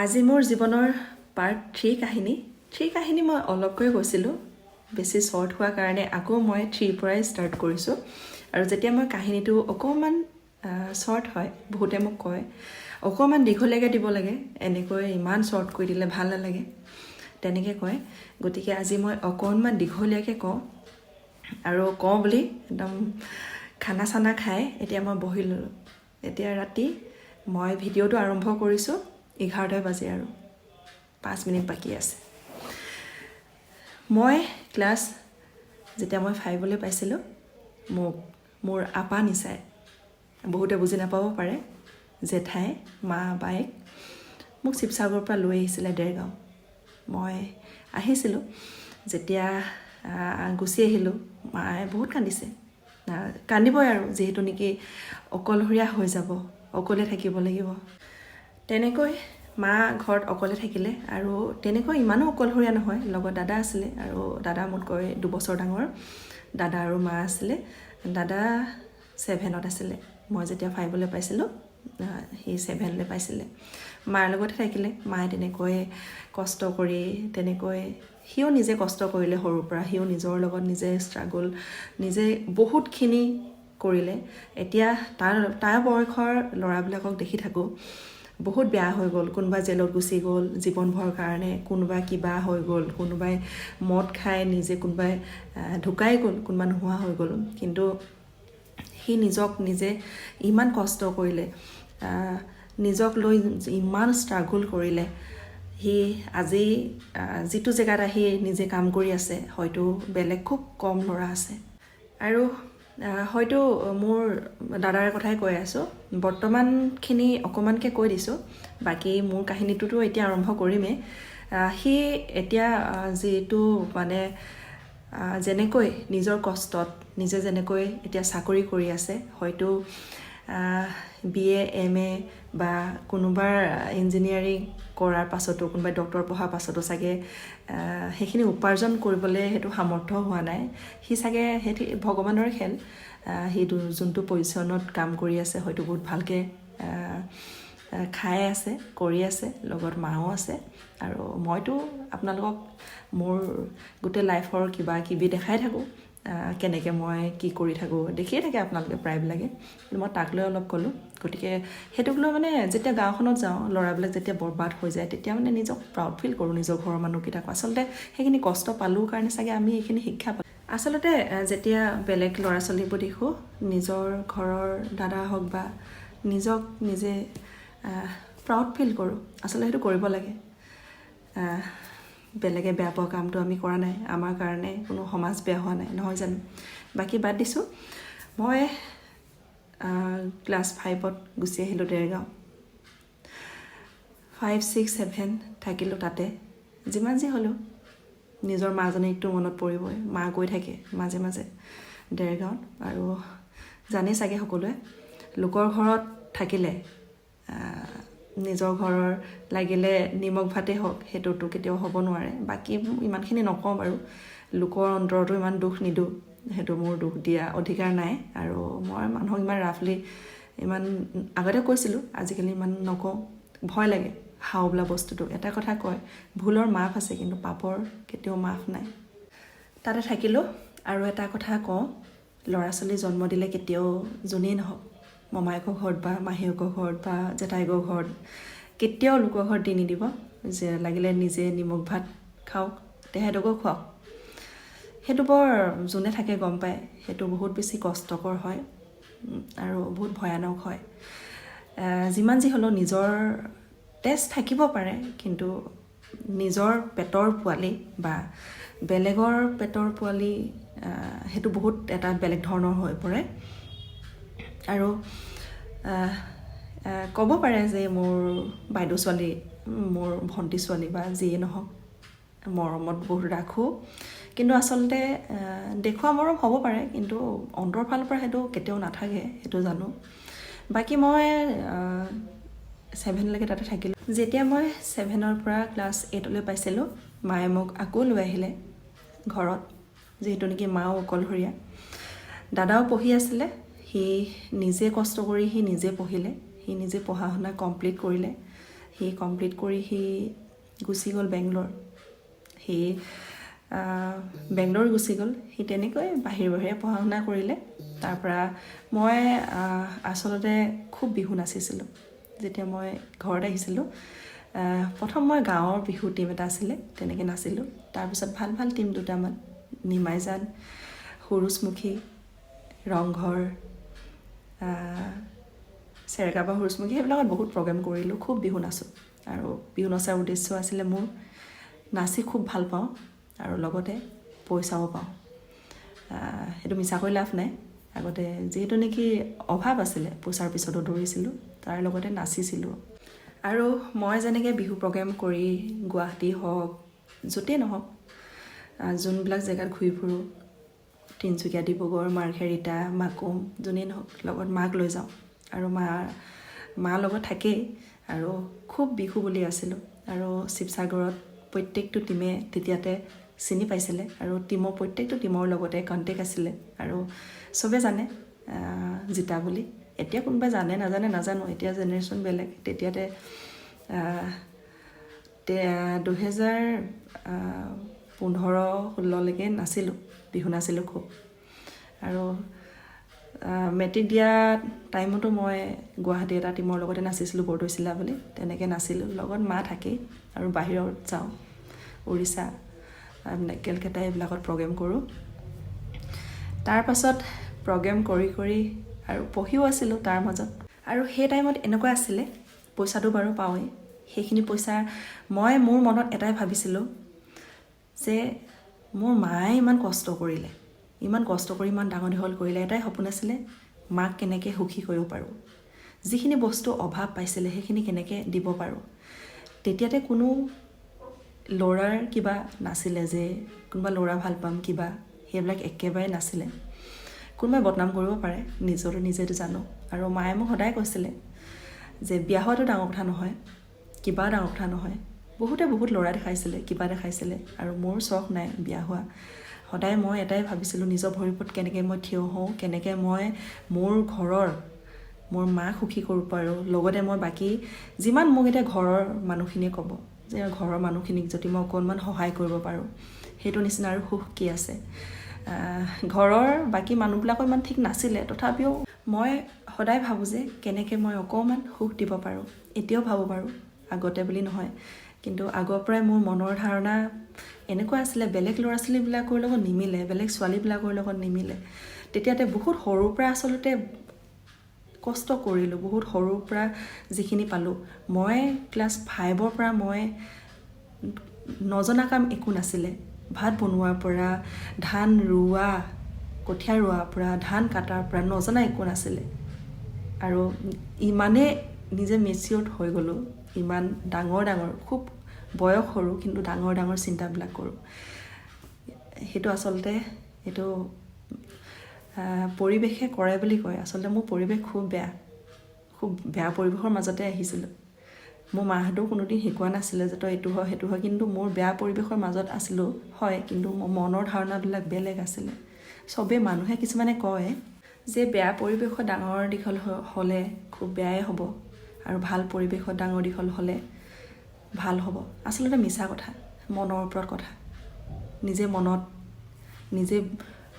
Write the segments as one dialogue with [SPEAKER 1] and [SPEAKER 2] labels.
[SPEAKER 1] আজি মোৰ জীৱনৰ পাৰ্ট 3 কাহিনী মই অলপকৈ কৈছিলোঁ বেছি শ্বৰ্ট হোৱাৰ কাৰণে আকৌ মই 3 পৰাই ষ্টাৰ্ট কৰিছোঁ আৰু যেতিয়া মই কাহিনীটো অকণমান শ্বৰ্ট হয় বহুতে মোক কয় অকণমান দীঘলীয়াকৈ দিব লাগে এনেকৈ ইমান শ্বৰ্ট কৰি দিলে ভাল নালাগে তেনেকৈ কয় গতিকে আজি মই অকণমান দীঘলীয়াকৈ কওঁ আৰু কওঁ বুলি একদম খানা চানা খাই এতিয়া মই বহি ল'লোঁ এতিয়া ৰাতি মই ভিডিঅ'টো আৰম্ভ কৰিছোঁ 11টা বাজে আৰু 5 মিনিট বাকী আছে মই ক্লাছ যেতিয়া মই 5লৈ পাইছিলোঁ মোৰ আপা নিচাই বহুতে বুজি নাপাব পাৰে জেঠাই মা বায়েক মোক শিৱসাগৰৰ পৰা লৈ আহিছিলে দেৰগাঁও মই আহিছিলোঁ যেতিয়া গুচি আহিলোঁ মায়ে বহুত কান্দিছে কান্দিবই আৰু যিহেতু নেকি অকলশৰীয়া হৈ যাব অকলে থাকিব লাগিব তেনেকৈ মা ঘৰত অকলে থাকিলে আৰু তেনেকৈ ইমানো অকলশৰীয়া নহয় লগত দাদা আছিলে আৰু দাদা মোতকৈ 2 বছৰ ডাঙৰ দাদা আৰু মা আছিলে দাদা 7ত আছিলে মই যেতিয়া 5লৈ পাইছিলোঁ সি 7লৈ পাইছিলে মাৰ লগতে থাকিলে মায়ে তেনেকৈ কষ্ট কৰি তেনেকৈ সিও নিজে কষ্ট কৰিলে সৰুৰ পৰা সিও নিজৰ লগত নিজে ষ্ট্ৰাগল নিজে বহুতখিনি কৰিলে এতিয়া তাৰ বয়সৰ ল'ৰাবিলাকক দেখি থাকোঁ বহুত বেয়া হৈ গ'ল কোনোবা জেলত গুচি গ'ল জীৱনভৰ কাৰণে কোনোবা কিবা হৈ গ'ল কোনোবাই মদ খাই নিজে কোনোবাই ঢুকাই গ'ল কোনোবা নোহোৱা হৈ গ'ল কিন্তু সি নিজক নিজে ইমান কষ্ট কৰিলে নিজক লৈ ইমান ষ্ট্ৰাগল কৰিলে সি আজি যিটো জেগাত আহি নিজে কাম কৰি আছে হয়তো বেলেগ খুব কম ল'ৰা আছে আৰু হয়তো মোৰ দাদাৰ কথাই কৈ আছোঁ বৰ্তমানখিনি অকণমানকৈ কৈ দিছোঁ বাকী মোৰ কাহিনীটোতো এতিয়া আৰম্ভ কৰিমেই সি এতিয়া যিটো মানে যেনেকৈ নিজৰ কষ্টত নিজে যেনেকৈ এতিয়া চাকৰি কৰি আছে হয়তো BA MA বা কোনোবাৰ ইঞ্জিনিয়াৰিং কৰাৰ পাছতো কোনোবাই ডক্টৰ পঢ়াৰ পাছতো চাগে সেইখিনি উপাৰ্জন কৰিবলৈ সেইটো সামৰ্থ্য হোৱা নাই সি চাগে সেইটো ভগৱানৰ খেল সি যোনটো পজিশ্যনত কাম কৰি আছে হয়তো বহুত ভালকৈ খাই আছে কৰি আছে লগত মাও আছে আৰু মইতো আপোনালোকক মোৰ গোটেই লাইফৰ কিবা কিবি দেখাই থাকোঁ কেনেকৈ মই কি কৰি থাকোঁ দেখিয়ে থাকে আপোনালোকে প্ৰায়বিলাকে কিন্তু মই তাক লৈ অলপ ক'লোঁ গতিকে সেইটোক লৈ মানে যেতিয়া গাঁওখনত যাওঁ ল'ৰাবিলাক যেতিয়া বৰবাদ হৈ যায় তেতিয়া মানে নিজক প্ৰাউড ফিল কৰোঁ নিজৰ ঘৰৰ মানুহকেইটাক আচলতে সেইখিনি কষ্ট পালোঁ কাৰণে চাগে আমি এইখিনি শিক্ষা পালোঁ আচলতে যেতিয়া বেলেগ ল'ৰা ছোৱালীবোৰ দেখোঁ নিজৰ ঘৰৰ দাদা হওক বা নিজক নিজে প্ৰাউড ফিল কৰোঁ আচলতে সেইটো কৰিব লাগে বেলেগে বেয়া পোৱা কামটো আমি কৰা নাই আমাৰ কাৰণে কোনো সমাজ বেয়া হোৱা নাই নহয় জানো বাকী বাদ দিছোঁ মই ক্লাছ 5ত গুচি আহিলোঁ দেৰগাঁও 5, 6, 7 থাকিলোঁ তাতে যিমান যি হ'লেও নিজৰ মাজনীকটো মনত পৰিবই মা গৈ থাকে মাজে মাজে দেৰগাঁৱত আৰু জানেই চাগে সকলোৱে লোকৰ ঘৰত থাকিলে নিজৰ ঘৰৰ লাগিলে নিমখ ভাতেই হওক সেইটোতো কেতিয়াও হ'ব নোৱাৰে বাকী ইমানখিনি নকওঁ বাৰু লোকৰ অন্তৰতো ইমান দুখ নিদিওঁ সেইটো মোৰ দুখ দিয়া অধিকাৰ নাই আৰু মই মানুহক ইমান ৰাফলি ইমান আগতে কৈছিলোঁ আজিকালি ইমান নকওঁ ভয় লাগে হাও বোলা বস্তুটো এটা কথা কয় ভুলৰ মাফ আছে কিন্তু পাপৰ কেতিয়াও মাফ নাই তাতে থাকিলোঁ আৰু এটা কথা কওঁ ল'ৰা ছোৱালী জন্ম দিলে কেতিয়াও যোনেই নহওক মমায়েকৰ ঘৰত বা মাহীয়েকৰ ঘৰত বা জেঠাইকৰ ঘৰত কেতিয়াও লোকৰ ঘৰত দি নিদিব যে লাগিলে নিজে নিমখ ভাত খাওক তেহেঁতকো খুৱাওক সেইটো বৰ যোনে থাকে গম পায় সেইটো বহুত বেছি কষ্টকৰ হয় আৰু বহুত ভয়ানক হয় যিমান যি হ'লেও নিজৰ তেজ থাকিব পাৰে কিন্তু নিজৰ পেটৰ পোৱালি বা বেলেগৰ পেটৰ পোৱালি সেইটো বহুত এটা বেলেগ ধৰণৰ হৈ পৰে আৰু ক'ব পাৰে যে মোৰ বাইদেউ ছোৱালী মোৰ ভণ্টি ছোৱালী বা যিয়ে নহওক মৰমত বহুত ৰাখোঁ কিন্তু আচলতে দেখুওৱা মৰম হ'ব পাৰে কিন্তু অন্তৰৰ ফালৰ পৰা সেইটো কেতিয়াও নাথাকে সেইটো জানো বাকী মই 7লৈকে তাতে থাকিলোঁ যেতিয়া মই 7ৰ পৰা ক্লাছ 8লৈ পাইছিলোঁ মায়ে মোক আকৌ লৈ আহিলে ঘৰত যিহেতু নেকি মাও অকলশৰীয়া দাদাও পঢ়ি আছিলে সি নিজে কষ্ট কৰি সি নিজে পঢ়িলে সি নিজে পঢ়া শুনা কমপ্লিট কৰিলে সি কমপ্লিট কৰি সি গুচি গ'ল বেংগলোৰ। সি বেংগলোৰ গুচি গ'ল। সি তেনেকৈ বাহিৰে পঢ়া শুনা কৰিলে। তাৰপৰা মই আচলতে খুব বিহু নাচিছিলোঁ। যেতিয়া মই ঘৰত আহিছিলোঁ, প্ৰথম মই গাঁৱৰ বিহু টীম এটা আছিলে, তেনেকৈ নাচিলোঁ। তাৰপিছত ভাল টীম দুটামান, নিমাইজান, সৰুচমুখী, ৰংঘৰ, চেৰেকাবা, সৰুচমুখী, সেইবিলাকত বহুত প্ৰগ্ৰেম কৰিলোঁ। খুব বিহু নাচোঁ আৰু বিহু নচাৰ উদ্দেশ্য আছিলে মোৰ নাচি খুব ভাল পাওঁ আৰু লগতে পইচাও পাওঁ। সেইটো মিছা কৰি লাভ নাই। আগতে যিহেতু নেকি অভাৱ আছিলে, পইচাৰ পিছতো দৌৰিছিলোঁ, তাৰ লগতে নাচিছিলোঁ। আৰু মই যেনেকৈ বিহু প্ৰগ্ৰেম কৰি গুৱাহাটী হওক, য'তেই নহওক, যোনবিলাক জেগাত ঘূৰি ফুৰোঁ, তিনিচুকীয়া, ডিব্ৰুগড়, মাৰ্ঘেৰিটা, মাকুম, যোনেই নহওক, লগত মাক লৈ যাওঁ আৰু মা লগত থাকেই। আৰু খুব বিহু বুলি আছিলোঁ। আৰু শিৱসাগৰত প্ৰত্যেকটো টীমে তেতিয়াতে চিনি পাইছিলে আৰু প্ৰত্যেকটো টীমৰ লগতে কণ্টেক্ট আছিলে আৰু চবে জানে জিতা বুলি। এতিয়া কোনোবাই জানে নাজানে নাজানো, এতিয়া জেনেৰেশ্যন বেলেগ। তেতিয়াতে 2015-16লৈকে নাছিলোঁ, বিহু নাছিলোঁ খুব। আৰু মেট্ৰিক দিয়া টাইমতো মই গুৱাহাটী এটা টীমৰ লগতে নাচিছিলোঁ, বৰদৈচিলা বুলি। তেনেকৈ নাছিলোঁ, লগত মা থাকেই। আৰু বাহিৰত যাওঁ, উৰিষ্যা, কেলকাতা, এইবিলাকত প্ৰগ্ৰেম কৰোঁ। তাৰপাছত প্ৰগ্ৰেম কৰি আৰু পঢ়িও আছিলোঁ তাৰ মাজত। আৰু সেই টাইমত এনেকুৱা আছিলে, পইচাটো বাৰু পাওঁৱেই। সেইখিনি পইচা মোৰ মনত এটাই ভাবিছিলোঁ যে মোৰ মায়ে ইমান কষ্ট কৰিলে, ইমান কষ্ট কৰি ইমান ডাঙৰ দীঘল কৰিলে। এটাই সপোন আছিলে, মাক কেনেকৈ সুখী কৰিব পাৰোঁ, যিখিনি বস্তু অভাৱ পাইছিলে সেইখিনি কেনেকৈ দিব পাৰোঁ। তেতিয়াতে কোনো ল'ৰাৰ কিবা নাছিলে যে কোনোবা ল'ৰা ভাল পাম কিবা, সেইবিলাক একেবাৰে নাছিলে। কোনোবাই বদনাম কৰিব পাৰে, নিজেতো জানো। আৰু মায়ে মোক সদায় কৈছিলে যে বিয়া হোৱাটো ডাঙৰ কথা নহয়, কিবা ডাঙৰ কথা নহয়। বহুত ল'ৰা দেখাইছিলে, কিবা দেখাইছিলে, আৰু মোৰ চখ নাই বিয়া হোৱা। সদায় মই এটাই ভাবিছিলোঁ, নিজৰ ভৰিৰ ওপৰত কেনেকৈ মই থিয় হওঁ, কেনেকৈ মই মোৰ মাক সুখী কৰিব পাৰোঁ। লগতে মই বাকী যিমান মোক এতিয়া ঘৰৰ মানুহখিনিয়ে ক'ব যে ঘৰৰ মানুহখিনিক যদি মই অকণমান সহায় কৰিব পাৰোঁ, সেইটো নিচিনা আৰু সুখ কি আছে। ঘৰৰ বাকী মানুহবিলাকৰ ইমান ঠিক নাছিলে, তথাপিও মই সদায় ভাবোঁ যে কেনেকৈ মই অকণমান সুখ দিব পাৰোঁ। এতিয়াও ভাবোঁ বাৰু, আগতে বুলি নহয়, কিন্তু আগৰ পৰাই মোৰ মনৰ ধাৰণা এনেকুৱা আছিলে, বেলেগ ল'ৰা ছোৱালীবিলাকৰ লগত নিমিলে, বেলেগ ছোৱালীবিলাকৰ লগত নিমিলে। তেতিয়াতে বহুত সৰুৰ পৰা আচলতে কষ্ট কৰিলোঁ, বহুত সৰুৰ পৰা যিখিনি পালোঁ। মই ক্লাছ 5ৰ পৰা মই নজনা কাম একো নাছিলে। ভাত বনোৱাৰ পৰা, ধান ৰোৱা, কঠীয়া ৰোৱাৰ পৰা, ধান কাটাৰ পৰা নজনা একো নাছিলে। আৰু ইমানেই নিজে মেচিয়ৰ্ড হৈ গ'লোঁ, ইমান ডাঙৰ খুব বয়স সৰু, কিন্তু ডাঙৰ চিন্তাবিলাক কৰোঁ। সেইটো আচলতে পৰিৱেশে কৰে বুলি কয়। আচলতে মোৰ পৰিৱেশ খুব বেয়া পৰিৱেশৰ মাজতে আহিছিলোঁ। মোৰ মাহঁতেও কোনোদিন শিকোৱা নাছিলে যে তই এইটো হয় সেইটো হয়, কিন্তু মোৰ বেয়া পৰিৱেশৰ মাজত আছিলোঁ, হয়, কিন্তু মনৰ ধাৰণাবিলাক বেলেগ আছিলে। মানুহে কিছুমানে কয় যে বেয়া পৰিৱেশত ডাঙৰ দীঘল হ'লে খুব বেয়াই হ'ব, আৰু ভাল পৰিৱেশত ডাঙৰ দীঘল হ'লে ভাল হ'ব। আচলতে মিছা কথা, মনৰ ওপৰত কথা। নিজে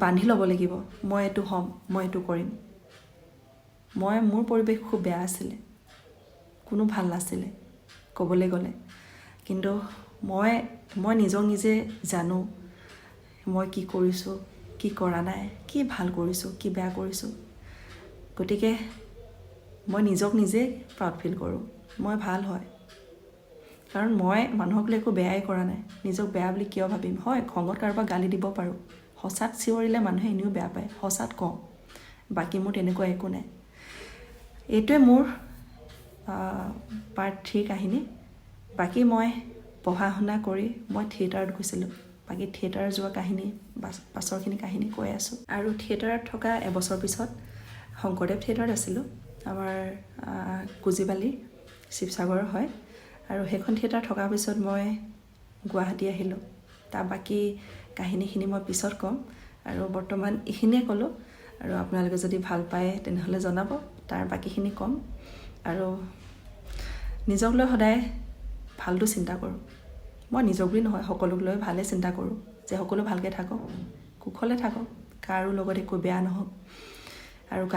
[SPEAKER 1] বান্ধি ল'ব লাগিব, মই এইটো হ'ম, মই এইটো কৰিম। মোৰ পৰিৱেশ খুব বেয়া আছিলে, কোনো ভাল নাছিলে ক'বলৈ গ'লে। কিন্তু মই নিজে জানো মই কি কৰিছোঁ, কি কৰা নাই, কি ভাল কৰিছোঁ, কি বেয়া কৰিছোঁ। গতিকে মই নিজে প্ৰাউড ফিল কৰোঁ, মই ভাল হয়। কাৰণ মই মানুহক লৈ একো বেয়াই কৰা নাই। নিজক বেয়া বুলি কিয় ভাবিম? হয়, খঙত কাৰোবাক গালি দিব পাৰোঁ, সঁচাত চিঞৰিলে মানুহে এনেও বেয়া পায়, সঁচাত কওঁ। বাকী মোৰ তেনেকুৱা একো নাই। এইটোৱে মোৰ পাৰ্ট 3 কাহিনী। বাকী মই পঢ়া শুনা কৰি মই থিয়েটাৰত গৈছিলোঁ। বাকী থিয়েটাৰত যোৱা কাহিনী, পাছৰখিনি কাহিনী কৈ আছোঁ। আৰু থিয়েটাৰত থকা এবছৰ পিছত শংকৰদেৱ থিয়েটাৰত আছিলোঁ, আমাৰ কুজিবালি, শিৱসাগৰৰ হয়। আৰু সেইখন থিয়েটাৰ থকাৰ পিছত মই গুৱাহাটী আহিলোঁ। তাৰ বাকী কাহিনীখিনি মই পিছত ক'ম, আৰু বৰ্তমান এইখিনিয়ে ক'লোঁ। আৰু আপোনালোকে যদি ভাল পায় তেনেহ'লে জনাব, তাৰ বাকীখিনি ক'ম। আৰু নিজক লৈ সদায় ভালটো চিন্তা কৰোঁ। মই নিজক বুলি নহয়, সকলোক লৈ ভালেই চিন্তা কৰোঁ যে সকলো ভালকৈ থাকক, কুশলে থাকক, কাৰো লগত একো বেয়া নহওক।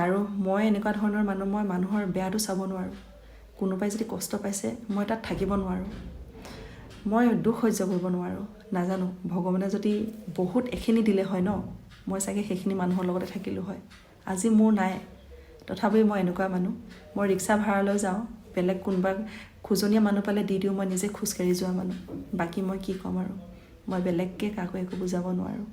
[SPEAKER 1] আৰু মই এনেকুৱা ধৰণৰ মানুহ, মই মানুহৰ বেয়াটো চাব নোৱাৰোঁ। কোনোবাই যদি কষ্ট পাইছে মই তাত থাকিব নোৱাৰোঁ, মই দুখ সহ্য কৰিব নোৱাৰোঁ। নাজানো, ভগৱানে যদি বহুত এখিনি দিলে হয় ন, মই চাগে সেইখিনি মানুহৰ লগতে থাকিলোঁ হয়। আজি মোৰ নাই, তথাপিও মই এনেকুৱা মানুহ। মই ৰিক্সা ভাড়ালৈ যাওঁ, বেলেগ কোনোবা খোজনীয়া মানুহ পালে দি দিওঁ, মই নিজে খোজকাঢ়ি যোৱা মানুহ। বাকী মই কি ক'ম আৰু, মই বেলেগকৈ কাকো একো বুজাব নোৱাৰোঁ।